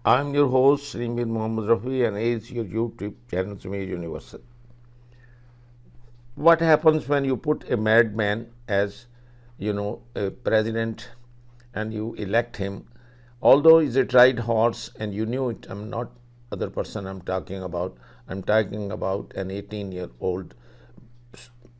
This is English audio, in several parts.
I'm your host, Srimir Mohammad Rafi, and it's your YouTube channel, Srimir Universal. What happens when you put a madman as, a president and you elect him? Although he's a tried horse and you knew it, I'm not other person I'm talking about. I'm talking about an 18-year-old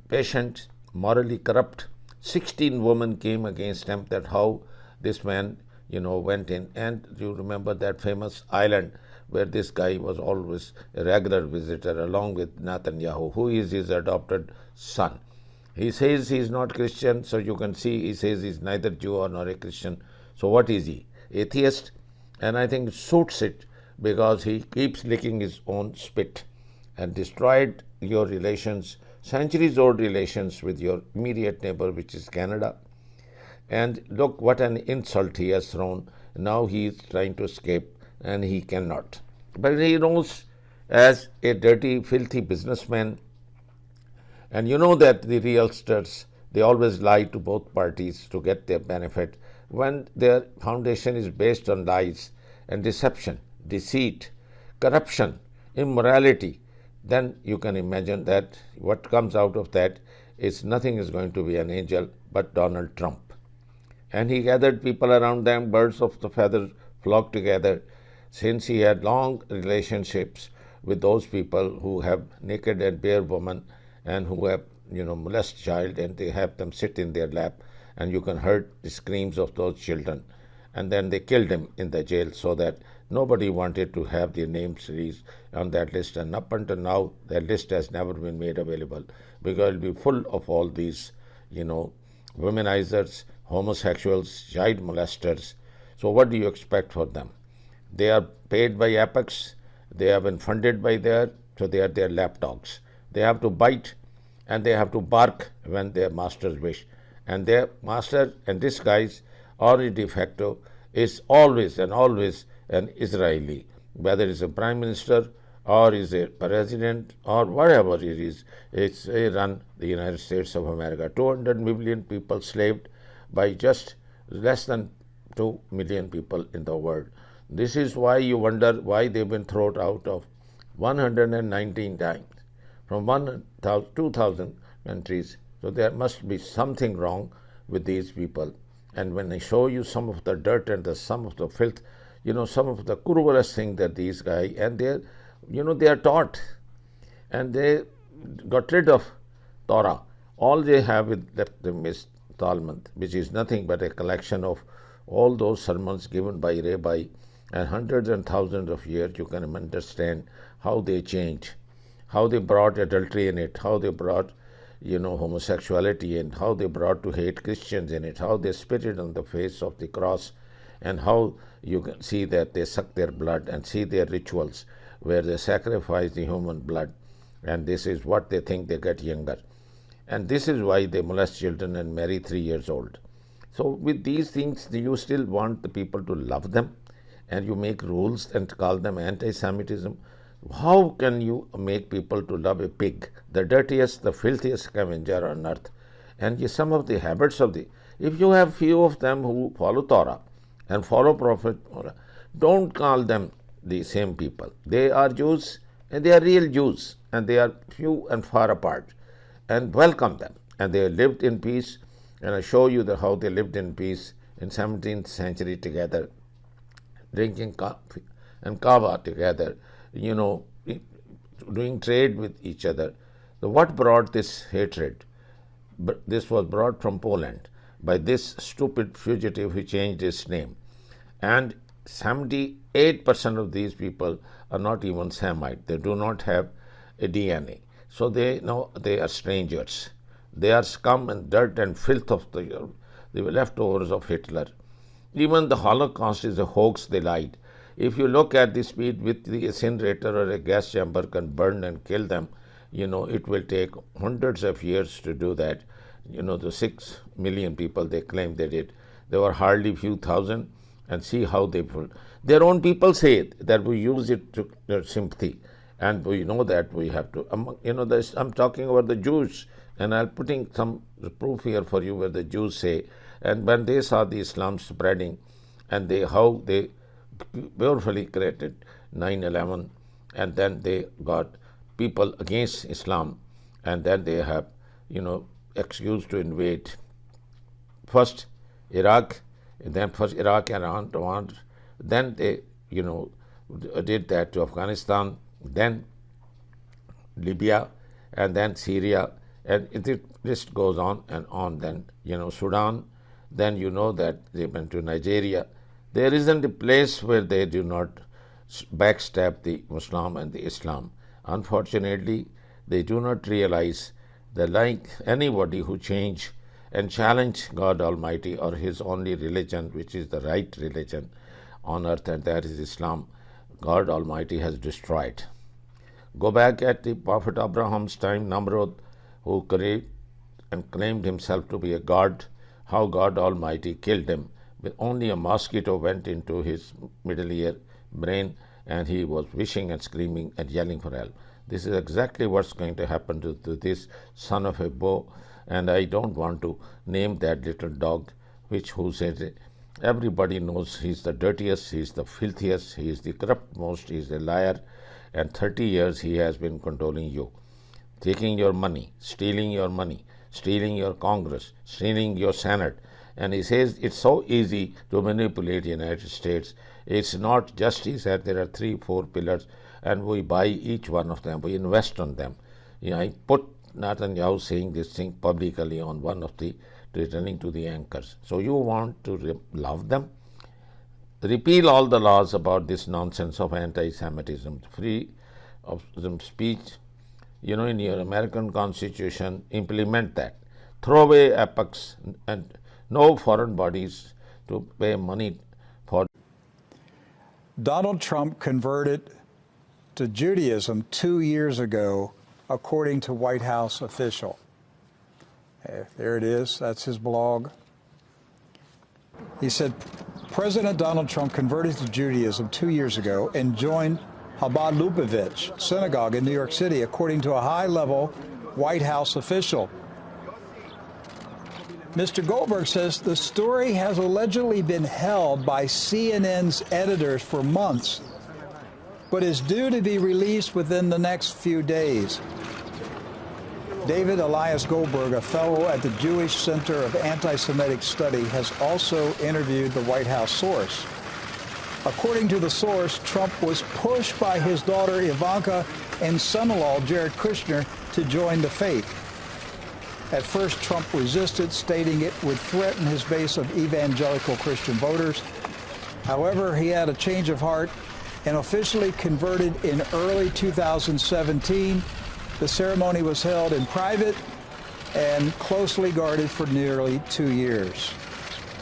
patient, morally corrupt. 16 women came against him. That how this man, went in. And you remember that famous island where this guy was always a regular visitor along with Netanyahu, who is his adopted son. He says he's not Christian, so you can see he says he's neither Jew nor a Christian. So what is he? Atheist? And I think it suits it because he keeps licking his own spit and destroyed your relations, centuries old relations with your immediate neighbor, which is Canada. And look what an insult he has thrown. Now he is trying to escape and he cannot. But he knows as a dirty, filthy businessman. And you know that the realtors, they always lie to both parties to get their benefit when their foundation is based on lies and deception, deceit, corruption, immorality. Then you can imagine that what comes out of that is nothing is going to be an angel but Donald Trump. And he gathered people around them, birds of the feather flocked together, since he had long relationships with those people who have naked and bare women and who have, molest child, and they have them sit in their lap, and you can hear the screams of those children. And then they killed him in the jail so that nobody wanted to have their names released on that list. And up until now, that list has never been made available because it will be full of all these, womenizers, homosexuals, child molesters. So what do you expect for them? They are paid by Apex. They have been funded by so they are their lapdogs. They have to bite and they have to bark when their masters wish. And their master and this guy's or de facto is always and always an Israeli, whether it's a prime minister or is a president or whatever it is. It's a run the United States of America. 200 million people slaved by just less than 2 million people in the world. This is why you wonder why they've been thrown out of 119 times from 2,000 countries. So there must be something wrong with these people. And when I show you some of the dirt and some of the filth, some of the cruelest thing that these guys, and they are taught, and they got rid of Torah. All they have left them is Talmud, which is nothing but a collection of all those sermons given by rabbi, and hundreds and thousands of years. You can understand how they changed, how they brought adultery in it, how they brought homosexuality in, how they brought to hate Christians in it, how they spit it on the face of the cross, and how you can see that they suck their blood and see their rituals where they sacrifice the human blood, and this is what they think they get younger. And this is why they molest children and marry 3 years old. So with these things, you still want the people to love them, and you make rules and call them anti-Semitism. How can you make people to love a pig, the dirtiest, the filthiest scavenger on earth? And some of the habits of if you have few of them who follow Torah and follow Prophet, don't call them the same people. They are Jews and they are real Jews, and they are few and far apart, and welcome them. And they lived in peace, and I show you how they lived in peace in 17th century together, drinking coffee and kava together, doing trade with each other. So what brought this hatred? But this was brought from Poland by this stupid fugitive who changed his name. And 78% of these people are not even Semite. They do not have a DNA. So they are strangers. They are scum and dirt and filth of the leftovers of Hitler. Even the Holocaust is a hoax, they lied. If you look at the speed with the incinerator or a gas chamber can burn and kill them, it will take hundreds of years to do that. The 6 million people they claim they did, there were hardly few thousand, and see how they put. Their own people say that we use it to their sympathy, and we know that we have to. I'm talking about the Jews, and I'm putting some proof here for you where the Jews say, and when they saw the Islam spreading, and how they beautifully created 9/11, and then they got people against Islam, and then they have, excuse to invade first Iraq, then first Iraq and Iran, then they, did that to Afghanistan, then Libya, and then Syria, and it list goes on and on. Then, Sudan, then that they went to Nigeria. There isn't a place where they do not backstab the Muslim and the Islam. Unfortunately, they do not realize that like anybody who change and challenge God Almighty or His only religion, which is the right religion on earth, and that is Islam, God Almighty has destroyed. Go back at the Prophet Abraham's time, Namrud, who claimed himself to be a god, how God Almighty killed him. With only a mosquito went into his middle ear brain, and he was wishing and screaming and yelling for help. This is exactly what's going to happen to this son of a bow, and I don't want to name that little dog, who says it. Everybody knows he's the dirtiest, he's the filthiest, he is the corrupt-most, he's a liar, and 30 years he has been controlling you, taking your money, stealing your Congress, stealing your Senate. And he says it's so easy to manipulate the United States. It's not justice that there are 3-4 pillars, and we buy each one of them, we invest on them. I put Netanyahu saying this thing publicly on one of the returning to the anchors. So you want to love them? Repeal all the laws about this nonsense of anti-Semitism, free of speech. In your American Constitution, implement that. Throw away apex and no foreign bodies to pay money for. Donald Trump converted to Judaism 2 years ago, according to White House official. There it is. That's his blog. He said, President Donald Trump converted to Judaism 2 years ago and joined Chabad Lubavitch Synagogue in New York City, according to a high-level White House official. Mr. Goldberg says the story has allegedly been held by CNN's editors for months, but is due to be released within the next few days. David Elias Goldberg, a fellow at the Jewish Center of Anti-Semitic Study, has also interviewed the White House source. According to the source, Trump was pushed by his daughter Ivanka and son-in-law Jared Kushner to join the faith. At first, Trump resisted, stating it would threaten his base of evangelical Christian voters. However, he had a change of heart and officially converted in early 2017. The ceremony was held in private and closely guarded for nearly 2 years.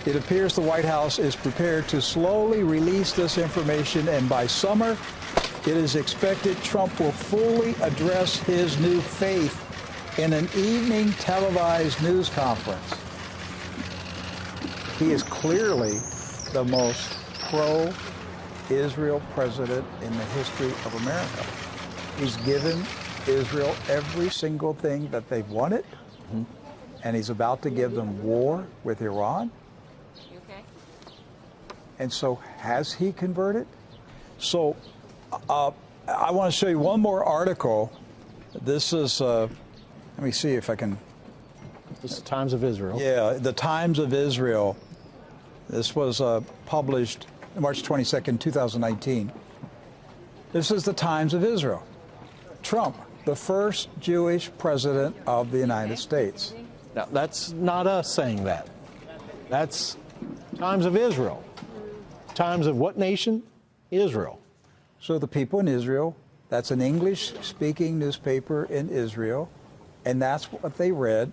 It appears the White House is prepared to slowly release this information, and by summer, it is expected Trump will fully address his new faith in an evening televised news conference. He is clearly the most pro-Israel president in the history of America. He's given Israel every single thing that they've wanted, and he's about to give them war with Iran. And so has he converted? So I want to show you one more article. This is, let me see if I can. This is the Times of Israel. Yeah, the Times of Israel. This was published March 22nd, 2019. This is the Times of Israel. Trump, the first Jewish president of the United States. Now, that's not us saying that. That's Times of Israel. Times of what nation? Israel. So the people in Israel, that's an English-speaking newspaper in Israel, and that's what they read,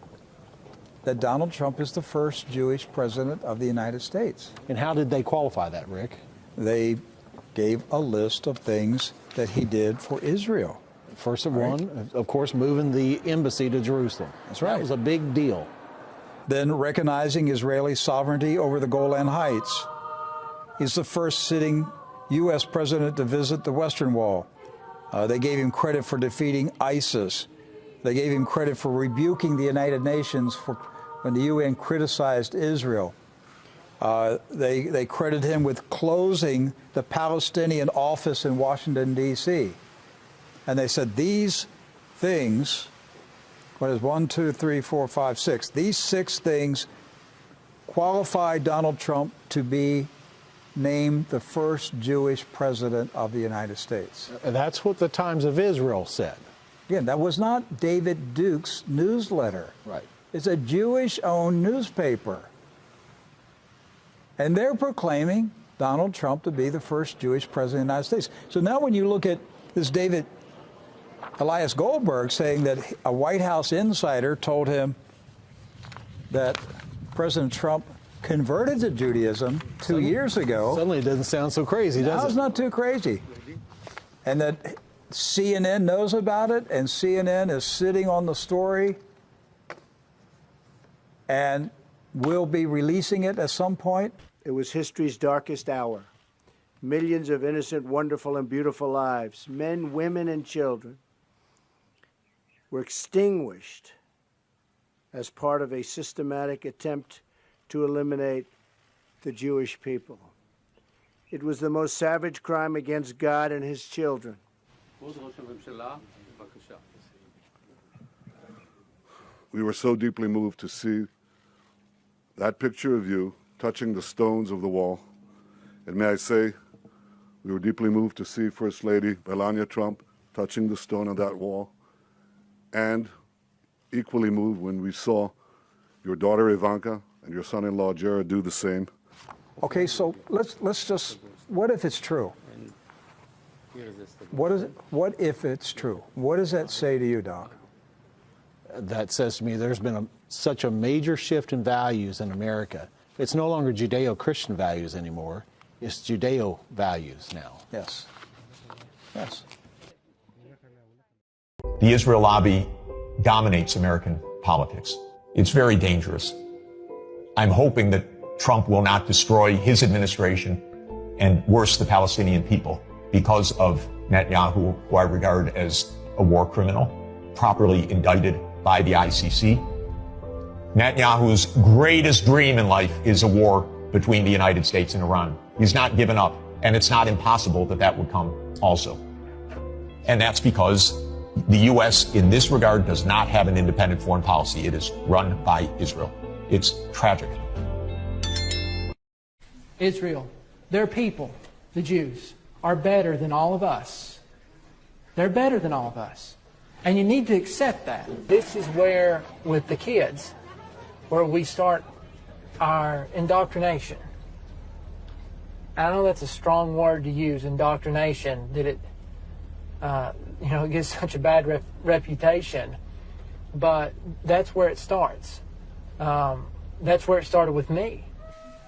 that Donald Trump is the first Jewish president of the United States. And how did they qualify that, Rick? They gave a list of things that he did for Israel. First of one, of course, moving the embassy to Jerusalem. That's right. That was a big deal. Then recognizing Israeli sovereignty over the Golan Heights. He's the first sitting U.S. president to visit the Western Wall. They gave him credit for defeating ISIS. They gave him credit for rebuking the United Nations when the UN criticized Israel. They credit him with closing the Palestinian office in Washington, D.C. And they said these things, what is 1, 2, 3, 4, 5, 6, these 6 things qualify Donald Trump to be named the first Jewish president of the United States. That's what the Times of Israel said. Again, that was not David Duke's newsletter. Right. It's a Jewish-owned newspaper. And they're proclaiming Donald Trump to be the first Jewish president of the United States. So now when you look at this David Elias Goldberg saying that a White House insider told him that President Trump converted to Judaism 2 years ago. Suddenly it doesn't sound so crazy, does it? Now it's not too crazy. And that CNN knows about it, and CNN is sitting on the story and will be releasing it at some point. It was history's darkest hour. Millions of innocent, wonderful, and beautiful lives, men, women, and children, were extinguished as part of a systematic attempt to eliminate the Jewish people. It was the most savage crime against God and his children. We were so deeply moved to see that picture of you touching the stones of the wall. And may I say, we were deeply moved to see First Lady Melania Trump touching the stone on that wall. And equally moved when we saw your daughter Ivanka and your son-in-law Jared do the same. Okay, so let's just, what if it's true? What if it's true? What does that say to you, Doc? That says to me there's been such a major shift in values in America. It's no longer Judeo-Christian values anymore. It's Judeo values now. Yes. Yes. The Israel lobby dominates American politics. It's very dangerous. I'm hoping that Trump will not destroy his administration and worse, the Palestinian people, because of Netanyahu, who I regard as a war criminal, properly indicted by the ICC. Netanyahu's greatest dream in life is a war between the United States and Iran. He's not given up, and it's not impossible that that would come also. And that's because the U.S. in this regard does not have an independent foreign policy. It is run by Israel. It's tragic. Israel, their people, the Jews, are better than all of us. They're better than all of us. And you need to accept that. This is where, with the kids, where we start our indoctrination. I know that's a strong word to use, indoctrination, that it, it gets such a bad reputation. But that's where it starts. That's where it started with me.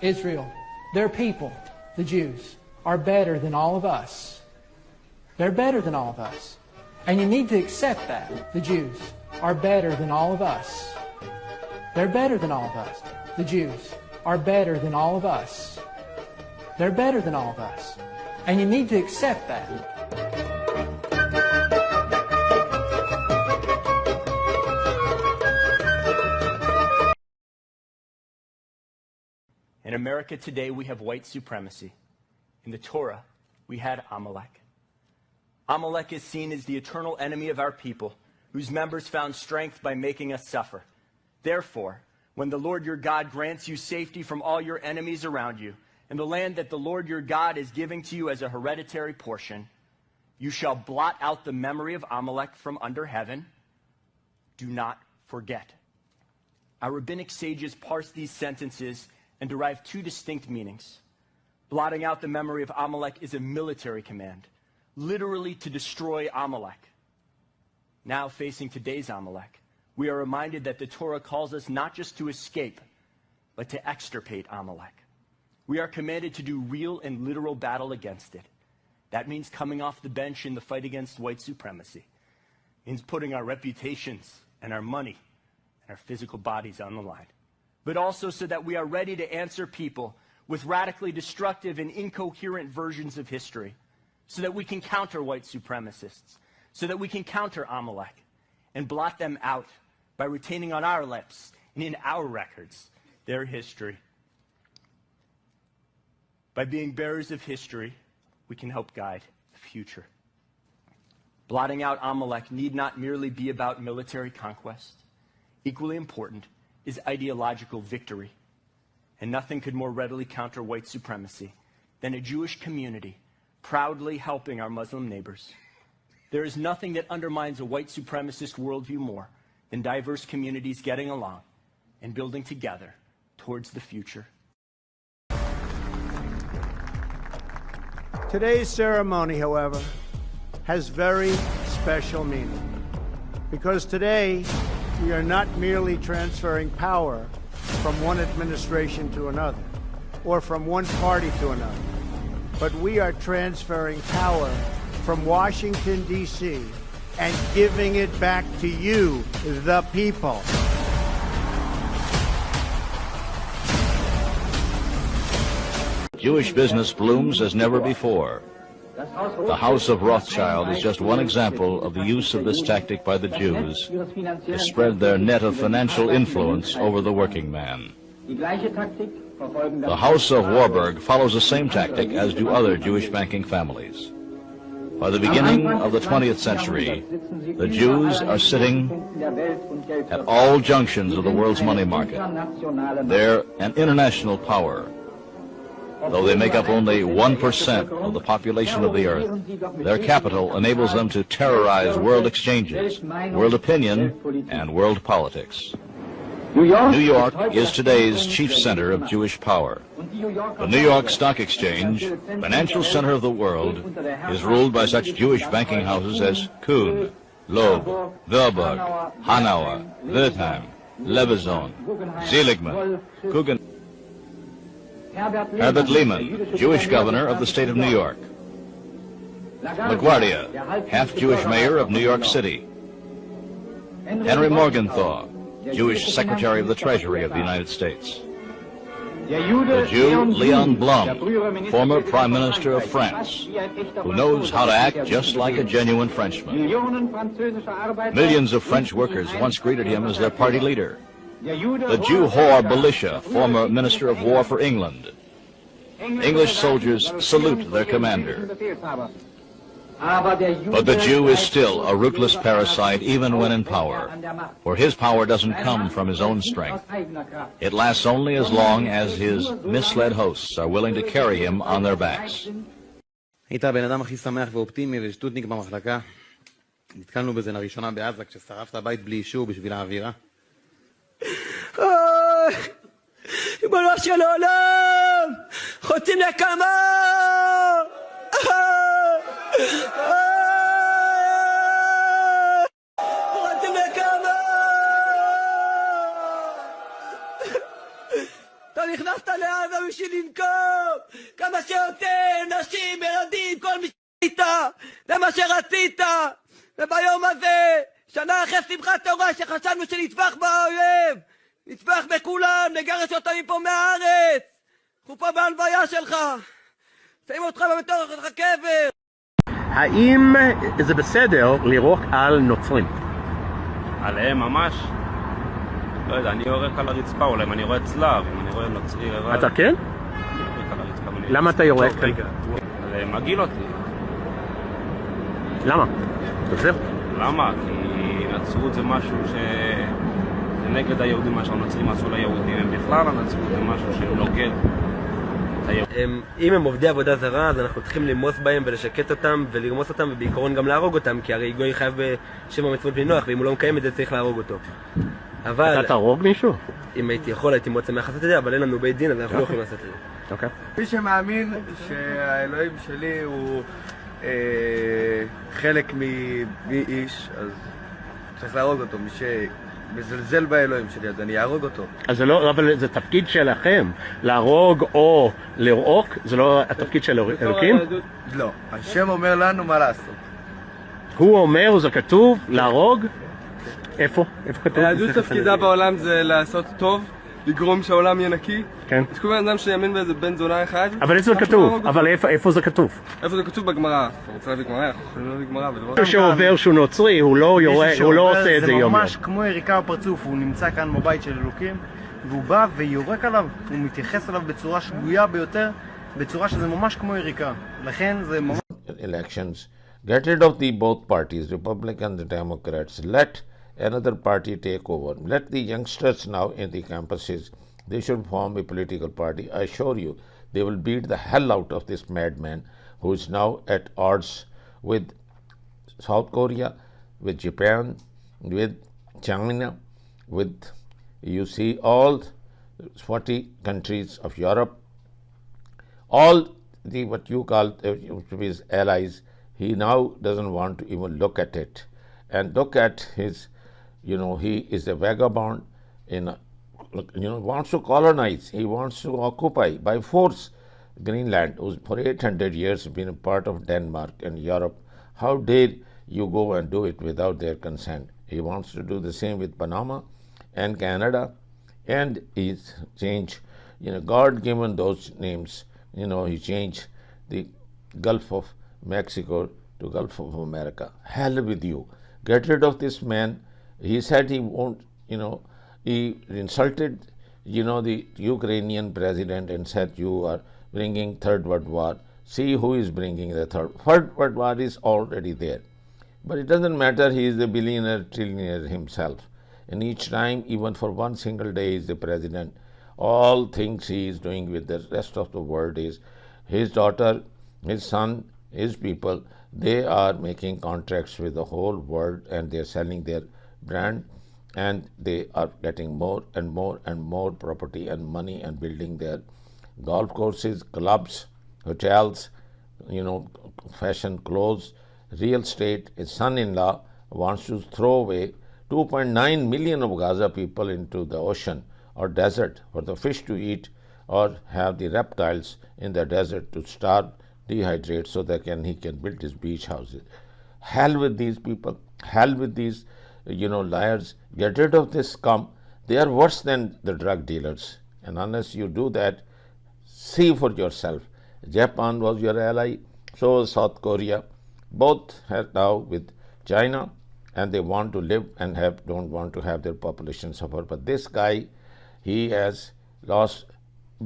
Israel, their people, the Jews, are better than all of us. They're better than all of us. And you need to accept that. The Jews are better than all of us. They're better than all of us. The Jews are better than all of us. They're better than all of us. And you need to accept that. In America today, we have white supremacy. In the Torah, we had Amalek. Amalek is seen as the eternal enemy of our people, whose members found strength by making us suffer. Therefore, when the Lord your God grants you safety from all your enemies around you, and the land that the Lord your God is giving to you as a hereditary portion, you shall blot out the memory of Amalek from under heaven. Do not forget. Our rabbinic sages parse these sentences and derive two distinct meanings. Blotting out the memory of Amalek is a military command, literally to destroy Amalek. Now, facing today's Amalek, we are reminded that the Torah calls us not just to escape, but to extirpate Amalek. We are commanded to do real and literal battle against it. That means coming off the bench in the fight against white supremacy. It means putting our reputations and our money and our physical bodies on the line. But also so that we are ready to answer people with radically destructive and incoherent versions of history, so that we can counter white supremacists, so that we can counter Amalek and blot them out by retaining on our lips and in our records their history. By being bearers of history, we can help guide the future. Blotting out Amalek need not merely be about military conquest. Equally important is ideological victory. And nothing could more readily counter white supremacy than a Jewish community proudly helping our Muslim neighbors. There is nothing that undermines a white supremacist worldview more than diverse communities getting along and building together towards the future. Today's ceremony, however, has very special meaning, because today we are not merely transferring power from one administration to another, or from one party to another, but we are transferring power from Washington, D.C., and giving it back to you, the people. Jewish business blooms as never before. The House of Rothschild is just one example of the use of this tactic by the Jews to spread their net of financial influence over the working man. The House of Warburg follows the same tactic as do other Jewish banking families. By the beginning of the 20th century, the Jews are sitting at all junctions of the world's money market. They're an international power. Though they make up only 1% of the population of the earth, their capital enables them to terrorize world exchanges, world opinion, and world politics. New York is today's chief center of Jewish power. The New York Stock Exchange, financial center of the world, is ruled by such Jewish banking houses as Kuhn, Loeb, Warburg, Hanauer, Wertheim, Leveson, Seligman, Coogan, Herbert Lehman, Jewish governor of the state of New York. LaGuardia, half-Jewish mayor of New York City. Henry Morgenthau, Jewish secretary of the Treasury of the United States. The Jew Leon Blum, former Prime Minister of France, who knows how to act just like a genuine Frenchman. Millions of French workers once greeted him as their party leader. The Jew whore Belisha, former Minister of War for England. English soldiers salute their commander. But the Jew is still a ruthless parasite even when in power, for his power doesn't come from his own strength. It lasts only as long as his misled hosts are willing to carry him on their backs. היית הבן אדם הכי שמח ואופטימי ושטותניק במחלקה. נתקלנו בזה לראשונה בעזה כששרפת הבית בלי אישור בשביל האווירה. ריבונו של עולם, חוצים נקמה! חוצים נקמה! אתה נכנסת לעזה בשביל לנקום כמה שיותר נשים, ילדים, כל מי שהיית, זה מה שרצית, וביום הזה שנה אחרי שמחת תורה שחשבנו שנטבח באויב, נטבח בכולם, נגרש אותם מפה מהארץ. אנחנו פה בהלוויה שלך. שמים אותך בתוך הקבר. האם זה בסדר לירוק על נוצרים? עליהם ממש? לא יודע, אני יורק על הרצפה, אולי אם אני רואה צלב, אם אני רואה נוצרי... אתה כן? אני יורק על הרצפה. למה אתה יורק? זה מגעיל אותי. למה? תסביר. למה? כי נצרות זה משהו ש... זה נגד היהודים, מה שהנוצרים עשו ליהודים. הם בכלל הנצרות זה משהו שנוגד את היהודים. אם הם עובדי עבודה זרה, אז אנחנו צריכים למוס בהם ולשקט אותם ולרמוס אותם, ובעיקרון גם להרוג אותם, כי הרי גוי חייב בשבע מצוות בלי נוח, ואם הוא לא מקיים את זה צריך להרוג אותו. אבל... אתה תהרוג מישהו? אם הייתי יכול, הייתי מאוד שמח לעשות את זה, אבל אין לנו בית דין, אז אנחנו לא יכולים לעשות את זה. אוקיי. מי שמאמין שהאלוהים שלי הוא חלק מאיש, אז צריך להרוג אותו. מי שמזלזל באלוהים שלי, אז אני אהרוג אותו. אז זה לא, אבל זה תפקיד שלכם. להרוג או לרעוק, זה לא התפקיד של אלוקים? לא. השם אומר לנו מה לעשות. הוא אומר, זה כתוב, להרוג? איפה? איפה כתוב? היהדות תפקידה בעולם זה לעשות טוב, לגרום שהעולם יהיה נקי. כן. יש כל מיני אדם שיאמין באיזה בן זונה אחד. אבל איפה זה כתוב? אבל איפה זה כתוב? איפה זה כתוב? בגמרא. אתה רוצה להביא גמרא? אנחנו יכולים להביא גמרא בדבר. שעובר שהוא נוצרי, הוא לא עושה את זה יום יום. זה ממש כמו יריקה בפרצוף, הוא נמצא כאן בבית של אלוקים, והוא בא ויורק עליו, הוא מתייחס אליו בצורה שגויה ביותר, בצורה שזה ממש כמו יריקה. לכן זה ממש... Elections, get rid of the both parties, Republicans and Democrats. Let another party take over. Let the youngsters now in the campuses, they should form a political party. I assure you, they will beat the hell out of this madman who is now at odds with South Korea, with Japan, with China, with, you see, all 40 countries of Europe, all the what you call his allies. He now doesn't want to even look at it. And look at his, he is a vagabond wants to colonize, he wants to occupy by force Greenland, who's for 800 years been a part of Denmark and Europe. How dare you go and do it without their consent? He wants to do the same with Panama and Canada, and he's changed, God given those names, he changed the Gulf of Mexico to Gulf of America. Hell with you. Get rid of this man. He said he won't, he insulted, the Ukrainian president and said you are bringing Third World War. See who is bringing the Third World War is already there. But it doesn't matter, he is a billionaire, trillionaire himself. And each time, even for one single day, he is the president. All things he is doing with the rest of the world is his daughter, his son, his people, they are making contracts with the whole world and they are selling their brand and they are getting more and more and more property and money and building their golf courses, clubs, hotels, fashion clothes, real estate. His son-in-law wants to throw away 2.9 million of Gaza people into the ocean or desert for the fish to eat or have the reptiles in the desert to starve, dehydrate so that he can build his beach houses. Hell with these people. Hell with these, liars. Get rid of this scum. They are worse than the drug dealers. And unless you do that, see for yourself. Japan was your ally, so was South Korea. Both are now with China, and they want to live and don't want to have their population suffer. But this guy, he has lost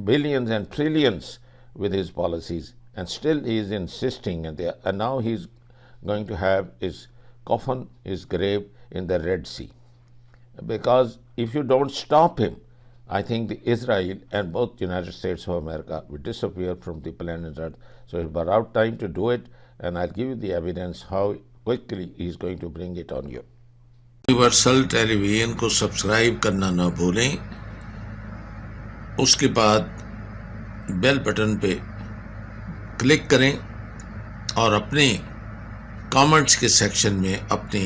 billions and trillions with his policies, and still he is insisting, and now he is going to have his coffin, his grave in the Red Sea. Because if you don't stop him, I think Israel and both United States of America will disappear from the planet Earth. So it's about time to do it, and I'll give you the evidence how quickly he is going to bring it on you. Universal television को subscribe करना ना भूलें, उसके बाद bell button पे click करें और अपने कमेंट्स के सेक्शन में अपने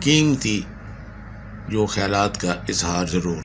कीमती जो ख्यालात का इजहार ज़रूर